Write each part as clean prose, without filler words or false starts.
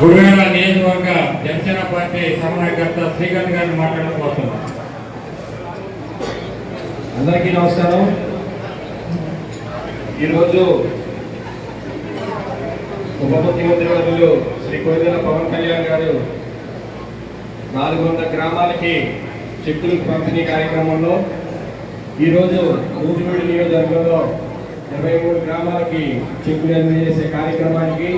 గుడివాడ నియోజకవర్గ జనసేన పార్టీ సమన్వయకర్త శ్రీకాంత్ గారిని మాట్లాడబోతున్నాం. అందరికీ నమస్కారం. ఈరోజు ఉప ముఖ్యమంత్రి వర్యులు శ్రీ కొణిదెల పవన్ కళ్యాణ్ గారు 400 గ్రామాలకి చెక్కులు పంపిణీ కార్యక్రమంలో ఈరోజు నూజివీడు నియోజకవర్గంలో 23 గ్రామాలకి చెక్కులు అందజేసే కార్యక్రమానికి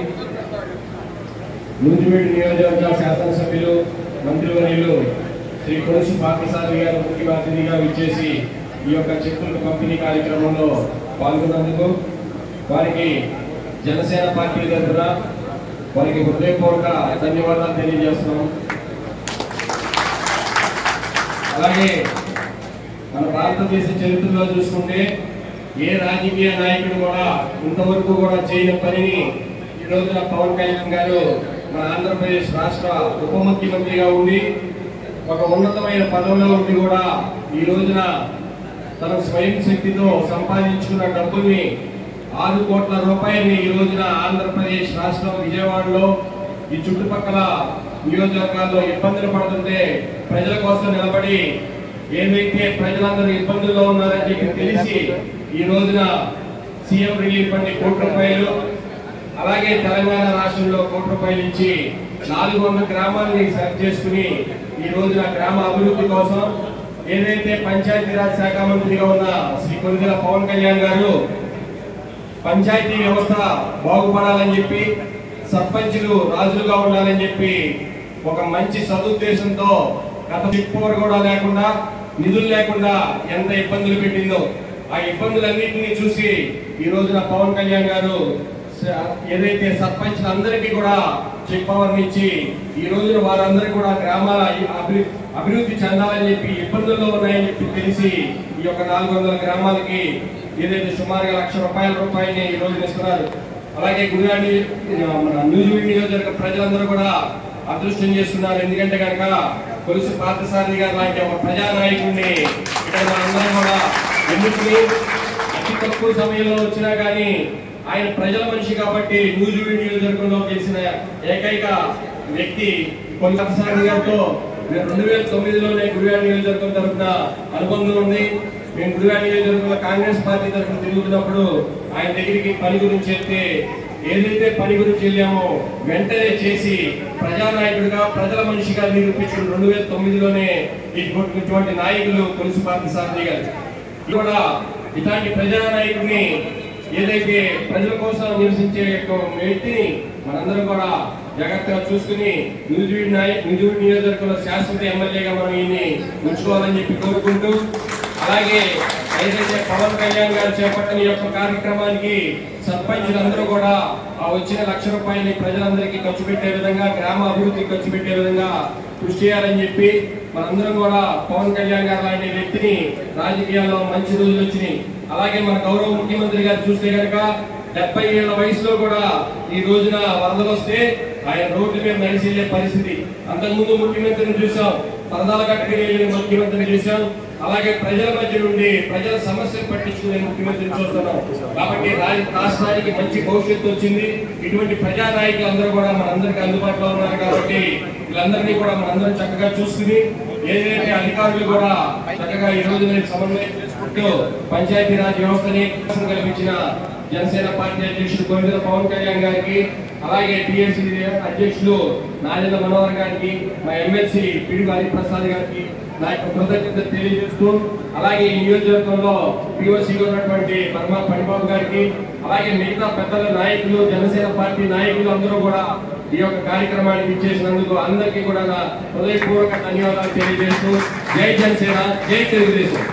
నూజివీడు నియోజకవర్గ శాసనసభ్యులు మంత్రివర్యులు శ్రీ కొలుసు పార్థసారథి గారు ముఖ్య అతిథిగా విచ్చేసి ఈ యొక్క చెక్కుల పంపిణీ కార్యక్రమంలో పాల్గొన్నందుకు వారికి జనసేన పార్టీ తరఫున వారికి హృదయపూర్వక ధన్యవాదాలు తెలియజేస్తున్నాం. అలాగే మన భారతదేశ చరిత్రలో చూసుకుంటే ఏ రాజకీయ నాయకుడు కూడా ఇంతవరకు కూడా చేయని పనిని ఈ రోజున పవన్ కళ్యాణ్ గారు మన ఆంధ్రప్రదేశ్ రాష్ట్ర ఉప ముఖ్యమంత్రిగా ఉండి ఒక ఉన్నతమైన పదవిలో ఉండి కూడా ఈ రోజున తన స్వయం శక్తితో సంపాదించుకున్న డబ్బుల్ని 6 కోట్ల రూపాయలని ఈ రోజున ఆంధ్రప్రదేశ్ రాష్ట్రం విజయవాడలో ఈ చుట్టుపక్కల నియోజకవర్గాల్లో ఇబ్బందులు పడుతుంటే ప్రజల కోసం నిలబడి ఏదైతే ప్రజలందరూ ఇబ్బందుల్లో ఉన్నారని చెప్పి తెలిసి ఈ రోజున సీఎం రిలీఫ్ ఫండ్ 1 కోటి రూపాయలు, అలాగే తెలంగాణ రాష్ట్రంలో 1 కోటి రూపాయలు ఇచ్చి 400 గ్రామాలని సెలెక్ట్ చేసుకుని ఈ రోజున గ్రామ అభివృద్ధి కోసం ఏదైతే పంచాయతీరాజ్ శాఖ మంత్రిగా ఉన్న శ్రీ కొణిదెల పవన్ కళ్యాణ్ గారు పంచాయతీ వ్యవస్థ బాగుపడాలని చెప్పి సర్పంచులు రాజులుగా ఉండాలని చెప్పి ఒక మంచి సదుద్దేశంతో గత చెప్పుకోవర్ కూడా లేకుండా నిధులు లేకుండా ఎంత ఇబ్బందులు పెట్టిందో ఆ ఇబ్బందులన్నింటినీ చూసి ఈ రోజున పవన్ కళ్యాణ్ గారు ఏదైతే సర్పంచులందరికీ కూడా చెక్ పవర్ని ఇచ్చి ఈ రోజున వారందరికీ కూడా గ్రామాల అభివృద్ధి చెందాలని చెప్పి ఇబ్బందుల్లో ఉన్నాయని చెప్పి తెలిసి ఈ యొక్క 400 గ్రామాలకి ఏదైతే సుమారుగా ₹1,00,000 ఈ రోజున ఇస్తున్నారు. అలాగే గుడివాడ నూజివీడు నియోజకవర్గ ప్రజలందరూ కూడా అదృష్టం చేస్తున్నారు. ఎందుకంటే కనుక కొలుసు పార్థసారథి గారు లాంటి ఒక ప్రజానాయకుడిని ఇక్కడ మనందరం కూడా ఎన్నుకుని అతి తక్కువ సమయంలో వచ్చినా కానీ ఆయన ప్రజల మనిషి కాబట్టి నూజివీడు నియోజకవర్గంలో గెలిచిన ఏకైక వ్యక్తి కొలుసు పార్థసారథి గారితో 2009లోనే గుడివాడ నియోజకవర్గం తరఫున అనుబంధం ఉంది. మేము గుడివాడ నియోజకవర్గంలో కాంగ్రెస్ పార్టీ తరఫున తిరుగుతున్నప్పుడు ఆయన దగ్గరికి పని గురించి వెళ్తే ఏదైతే పని గురించి వెళ్ళామో వెంటనే చేసి ప్రజానాయకుడిగా ప్రజల మనిషిగా నిరూపించిన 2009లోనే ఇటువంటి నాయకులు కొలుసు పార్థసారథి గారు. కూడా ఇలాంటి ప్రజానాయకుడిని ఏదైతే ప్రజల కోసం నివసించే వ్యక్తిని మనందరం కూడా జాగ్రత్తగా చూసుకుని నూజివీడు నియోజకవర్గంలో శాశ్వత ఎమ్మెల్యేగా మనం ఈయన్ని ఉంచుకోవాలని చెప్పి కోరుకుంటూ, అలాగే ఏదైతే పవన్ కళ్యాణ్ గారు చేపట్టిన యొక్క కార్యక్రమానికి సర్పంచులందరూ కూడా ఆ వచ్చిన ₹1,00,000 ప్రజలందరికీ ఖర్చు పెట్టే విధంగా గ్రామ అభివృద్ధికి ఖర్చు పెట్టే విధంగా కృషి చేయాలని చెప్పి మనందరం కూడా పవన్ కళ్యాణ్ గారు లాంటి వ్యక్తిని రాజకీయాల్లో మంచి రోజులు వచ్చినాయి. అలాగే మన గౌరవ ముఖ్యమంత్రి గారు చూస్తే కనుక 70 ఏళ్ల వయసులో కూడా ఈ రోజున వరదలు వస్తే ఆయన రోడ్డు మీద నడిచి వెళ్లే పరిస్థితి. అంతకుముందు ముఖ్యమంత్రిని చూసాం, పరదాల కట్టుకుని వెళ్ళిన ముఖ్యమంత్రిని చూసాం. అలాగే ప్రజల మధ్య నుండి ప్రజల సమస్యలు పట్టించుకునే ముఖ్యమంత్రిని చూస్తున్నాం. కాబట్టి రాష్ట్రానికి మంచి భవిష్యత్తు వచ్చింది. ఇటువంటి ప్రజానాయకులు అందరూ కూడా మనందరికీ అందుబాటులో ఉన్నారు కాబట్టి వీళ్ళందరినీ కూడా మనందరం చక్కగా చూసుకుని ఏదైతే అధికారులు కూడా చక్కగా ఈ రోజు సమన్వయం చేసుకుంటూ పంచాయతీరాజ్ వ్యవస్థని కల్పించిన జనసేన పార్టీ అధ్యక్షుడు కొణిదెల పవన్ కళ్యాణ్ గారికి, అలాగే టీఎంసీ అధ్యక్షులు నాదెళ్ల మనోహర్ గారికి, మా ఎమ్మెల్సీ పిడుగు హరిప్రసాద్ గారికి నా యొక్క కృతజ్ఞతలు తెలియజేస్తూ, అలాగే ఈ నియోజకవర్గంలో పిఓసీగా ఉన్నటువంటి పరమా పడిబాబు గారికి, అలాగే మిగతా పెద్దల నాయకులు జనసేన పార్టీ నాయకులు అందరూ కూడా ఈ యొక్క కార్యక్రమానికి ఇచ్చేసినందుకు అందరికీ కూడా నా హృదయపూర్వక ధన్యవాదాలు తెలియజేస్తూ జై జనసేన, జై తెలుగుదేశం.